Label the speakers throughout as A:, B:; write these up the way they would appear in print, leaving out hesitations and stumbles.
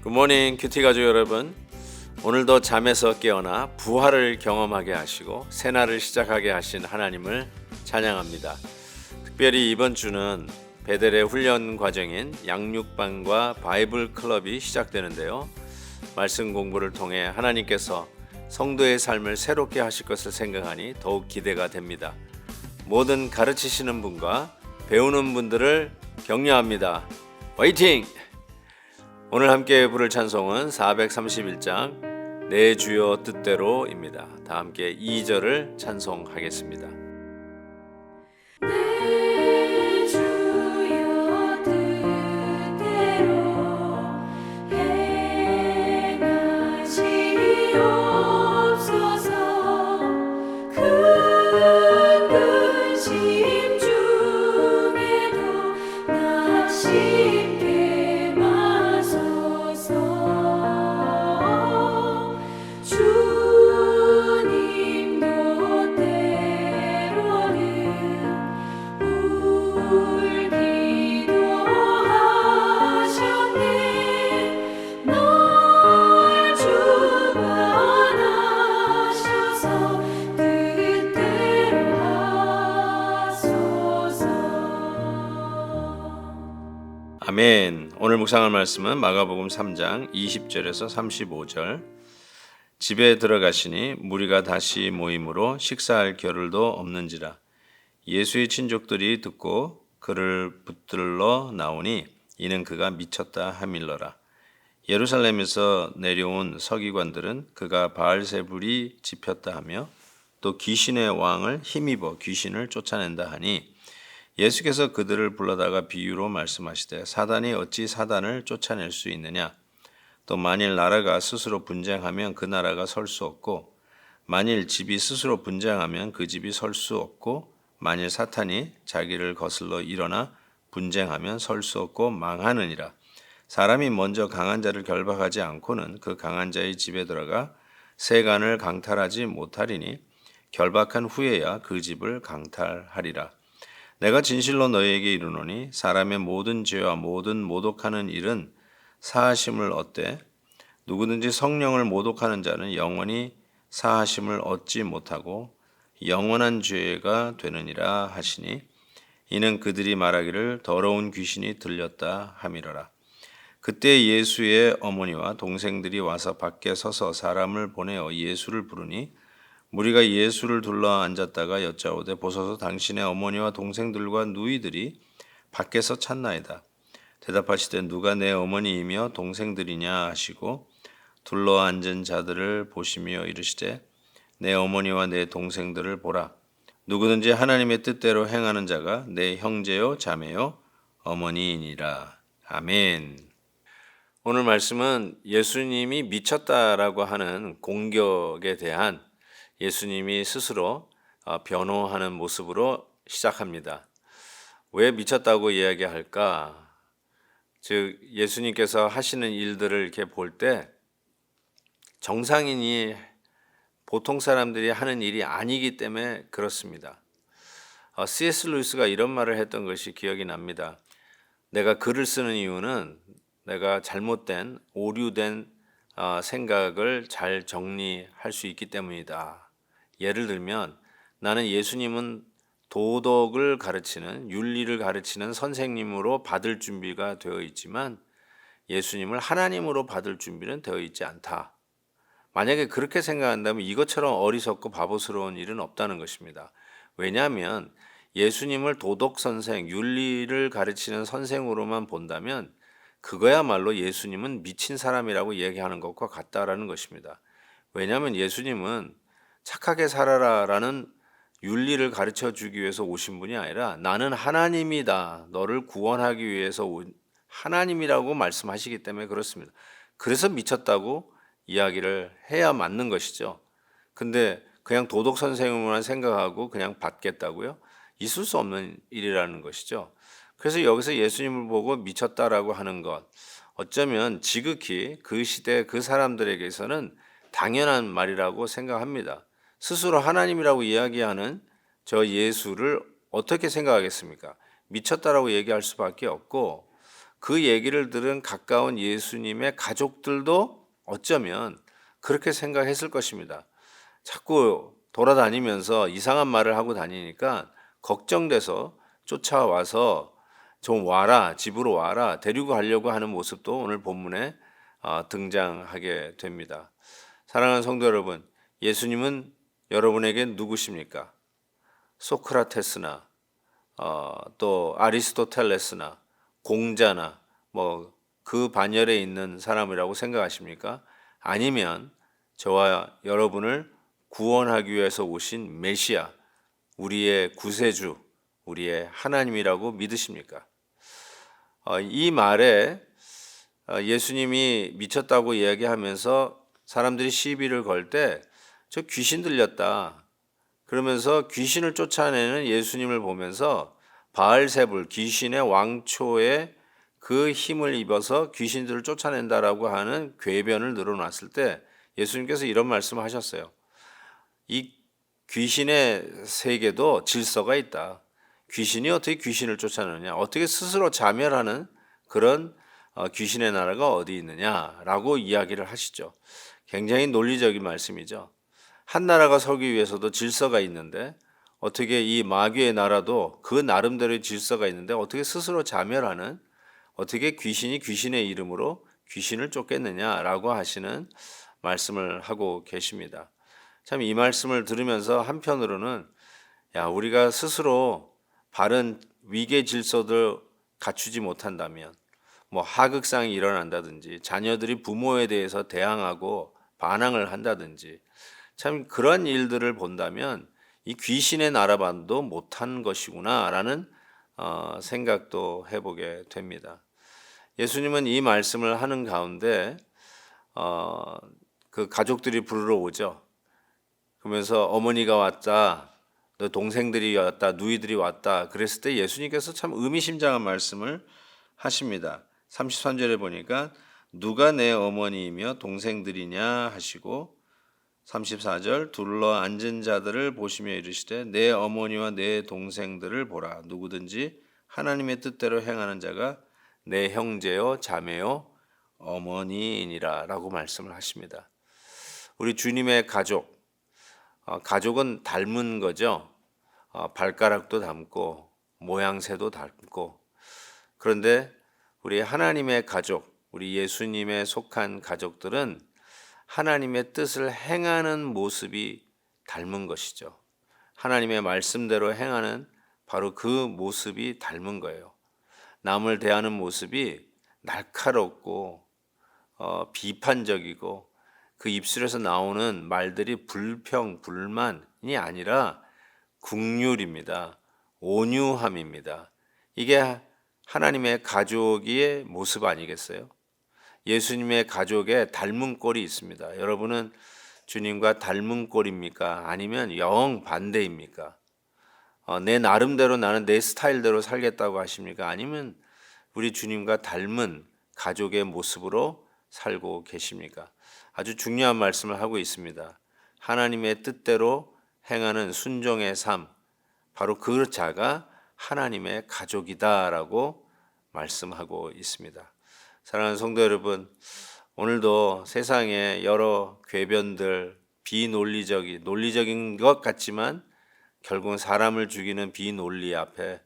A: 굿모닝 큐티 가족 여러분, 오늘도 잠에서 깨어나 부활을 경험하게 하시고 새날을 시작하게 하신 하나님을 찬양합니다. 특별히 이번 주는 베델의 훈련 과정인 양육반과 바이블 클럽이 시작되는데요, 말씀 공부를 통해 하나님께서 성도의 삶을 새롭게 하실 것을 생각하니 더욱 기대가 됩니다. 모든 가르치시는 분과 배우는 분들을 격려합니다. 화이팅! 오늘 함께 부를 찬송은 431장 내 주여 뜻대로입니다. 다 함께 2절을 찬송하겠습니다.
B: 내 주여 뜻대로 행하시옵소서. 큰 근심 중에도 나 쉽게 마소서. 주님도 때로는 울 기도하셨네. 널 주관하셔서 뜻대로 하소서.
A: 아멘. 오늘 묵상할 말씀은 마가복음 3장 20절에서 35절. 집에 들어가시니 무리가 다시 모임으로 식사할 겨를도 없는지라. 예수의 친족들이 듣고 그를 붙들러 나오니 이는 그가 미쳤다 하밀러라. 예루살렘에서 내려온 서기관들은 그가 바알세불이 집혔다 하며 또 귀신의 왕을 힘입어 귀신을 쫓아낸다 하니 예수께서 그들을 불러다가 비유로 말씀하시되 사단이 어찌 사단을 쫓아낼 수 있느냐. 또 만일 나라가 스스로 분쟁하면 그 나라가 설 수 없고 만일 집이 스스로 분쟁하면 그 집이 설 수 없고 만일 사탄이 자기를 거슬러 일어나 분쟁하면 설 수 없고 망하느니라. 사람이 먼저 강한 자를 결박하지 않고는 그 강한 자의 집에 들어가 세간을 강탈하지 못하리니 결박한 후에야 그 집을 강탈하리라. 내가 진실로 너희에게 이르노니 사람의 모든 죄와 모든 모독하는 일은 사하심을 얻되 누구든지 성령을 모독하는 자는 영원히 사하심을 얻지 못하고 영원한 죄가 되느니라 하시니 이는 그들이 말하기를 더러운 귀신이 들렸다 함이러라. 그때 예수의 어머니와 동생들이 와서 밖에 서서 사람을 보내어 예수를 부르니 무리가 예수를 둘러 앉았다가 여짜오되 보소서 당신의 어머니와 동생들과 누이들이 밖에서 찾나이다. 대답하시되 누가 내 어머니이며 동생들이냐 하시고 둘러 앉은 자들을 보시며 이르시되 내 어머니와 내 동생들을 보라. 누구든지 하나님의 뜻대로 행하는 자가 내 형제요 자매요 어머니이니라. 아멘. 오늘 말씀은 예수님이 미쳤다라고 하는 공격에 대한 예수님이 스스로 변호하는 모습으로 시작합니다. 왜 미쳤다고 이야기할까? 즉 예수님께서 하시는 일들을 이렇게 볼 때 정상인이 보통 사람들이 하는 일이 아니기 때문에 그렇습니다. C.S. 루이스가 이런 말을 했던 것이 기억이 납니다. 내가 글을 쓰는 이유는 내가 잘못된 오류된 생각을 잘 정리할 수 있기 때문이다. 예를 들면 나는 예수님은 도덕을 가르치는 윤리를 가르치는 선생님으로 받을 준비가 되어 있지만 예수님을 하나님으로 받을 준비는 되어 있지 않다. 만약에 그렇게 생각한다면 이것처럼 어리석고 바보스러운 일은 없다는 것입니다. 왜냐하면 예수님을 도덕 선생, 윤리를 가르치는 선생으로만 본다면 그거야말로 예수님은 미친 사람이라고 얘기하는 것과 같다라는 것입니다. 왜냐하면 예수님은 착하게 살아라라는 윤리를 가르쳐 주기 위해서 오신 분이 아니라 나는 하나님이다. 너를 구원하기 위해서 온 하나님이라고 말씀하시기 때문에 그렇습니다. 그래서 미쳤다고 이야기를 해야 맞는 것이죠. 근데 그냥 도덕 선생님만 생각하고 그냥 받겠다고요? 있을 수 없는 일이라는 것이죠. 그래서 여기서 예수님을 보고 미쳤다라고 하는 것, 어쩌면 지극히 그 시대 그 사람들에게서는 당연한 말이라고 생각합니다. 스스로 하나님이라고 이야기하는 저 예수를 어떻게 생각하겠습니까? 미쳤다라고 얘기할 수밖에 없고, 그 얘기를 들은 가까운 예수님의 가족들도 어쩌면 그렇게 생각했을 것입니다. 자꾸 돌아다니면서 이상한 말을 하고 다니니까 걱정돼서 쫓아와서 좀 와라, 집으로 와라, 데리고 가려고 하는 모습도 오늘 본문에 등장하게 됩니다. 사랑하는 성도 여러분, 예수님은 여러분에게 누구십니까? 소크라테스나 또 아리스토텔레스나 공자나 뭐 그 반열에 있는 사람이라고 생각하십니까? 아니면 저와 여러분을 구원하기 위해서 오신 메시아, 우리의 구세주, 우리의 하나님이라고 믿으십니까? 이 말에 예수님이 미쳤다고 이야기하면서 사람들이 시비를 걸 때 저 귀신 들렸다 그러면서 귀신을 쫓아내는 예수님을 보면서 바알세불 귀신의 왕초에 그 힘을 입어서 귀신들을 쫓아낸다라고 하는 궤변을 늘어놨을 때 예수님께서 이런 말씀을 하셨어요. 이 귀신의 세계도 질서가 있다. 귀신이 어떻게 귀신을 쫓아내느냐? 어떻게 스스로 자멸하는 그런 귀신의 나라가 어디 있느냐라고 이야기를 하시죠. 굉장히 논리적인 말씀이죠. 한 나라가 서기 위해서도 질서가 있는데 어떻게 이 마귀의 나라도 그 나름대로의 질서가 있는데 어떻게 스스로 자멸하는, 어떻게 귀신이 귀신의 이름으로 귀신을 쫓겠느냐라고 하시는 말씀을 하고 계십니다. 참 이 말씀을 들으면서 한편으로는 우리가 스스로 바른 위계 질서를 갖추지 못한다면 뭐 하극상이 일어난다든지 자녀들이 부모에 대해서 대항하고 반항을 한다든지 참 그런 일들을 본다면 이 귀신의 나라반도 못한 것이구나라는 생각도 해보게 됩니다. 예수님은 이 말씀을 하는 가운데 그 가족들이 부르러 오죠. 그러면서 어머니가 왔다, 너 동생들이 왔다, 누이들이 왔다 그랬을 때 예수님께서 참 의미심장한 말씀을 하십니다. 33절에 보니까 누가 내 어머니이며 동생들이냐 하시고 34절 둘러 앉은 자들을 보시며 이르시되 내 어머니와 내 동생들을 보라. 누구든지 하나님의 뜻대로 행하는 자가 내 형제요 자매요 어머니이니라 라고 말씀을 하십니다. 우리 주님의 가족, 가족은 닮은 거죠. 발가락도 닮고 모양새도 닮고. 그런데 우리 하나님의 가족, 우리 예수님에 속한 가족들은 하나님의 뜻을 행하는 모습이 닮은 것이죠. 하나님의 말씀대로 행하는 바로 그 모습이 닮은 거예요. 남을 대하는 모습이 날카롭고 비판적이고 그 입술에서 나오는 말들이 불평, 불만이 아니라 긍휼입니다. 온유함입니다. 이게 하나님의 가족의 모습 아니겠어요? 예수님의 가족에 닮은 꼴이 있습니다. 여러분은 주님과 닮은 꼴입니까? 아니면 영 반대입니까? 내 나름대로 나는 내 스타일대로 살겠다고 하십니까? 아니면 우리 주님과 닮은 가족의 모습으로 살고 계십니까? 아주 중요한 말씀을 하고 있습니다. 하나님의 뜻대로 행하는 순종의 삶, 바로 그 자가 하나님의 가족이다라고 말씀하고 있습니다. 사랑하는 성도 여러분, 오늘도 세상에 여러 궤변들, 논리적인 것 같지만 결국은 사람을 죽이는 비논리 앞에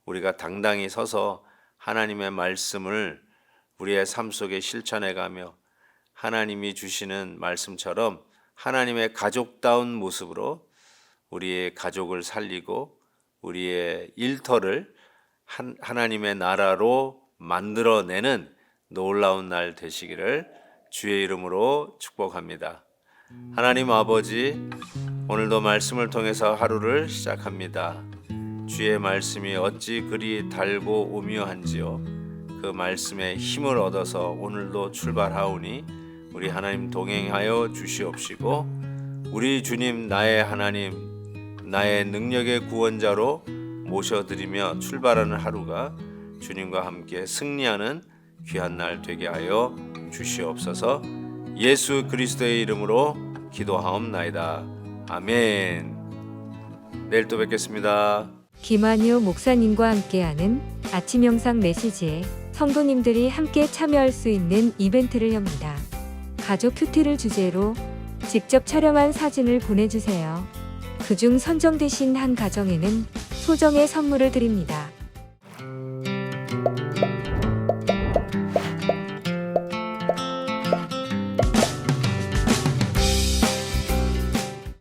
A: 우리가 당당히 서서 하나님의 말씀을 우리의 삶 속에 실천해가며 하나님이 주시는 말씀처럼 하나님의 가족다운 모습으로 우리의 가족을 살리고 우리의 일터를 하나님의 나라로 만들어내는 놀라운 날 되시기를 주의 이름으로 축복합니다. 하나님 아버지, 오늘도 말씀을 통해서 하루를 시작합니다. 주의 말씀이 어찌 그리 달고 오묘한지요. 그 말씀에 힘을 얻어서 오늘도 출발하오니 우리 하나님 동행하여 주시옵시고 우리 주님 나의 하나님, 나의 능력의 구원자로 모셔드리며 출발하는 하루가 주님과 함께 승리하는 귀한 날 되게 하여 주시옵소서. 예수 그리스도의 이름으로 기도하옵나이다. 아멘. 내일 또 뵙겠습니다.
C: 김한효 목사님과 함께하는 아침 영상 메시지에 성도님들이 함께 참여할 수 있는 이벤트를 엽니다. 가족 큐티를 주제로 직접 촬영한 사진을 보내주세요. 그중 선정되신 한 가정에는 소정의 선물을 드립니다.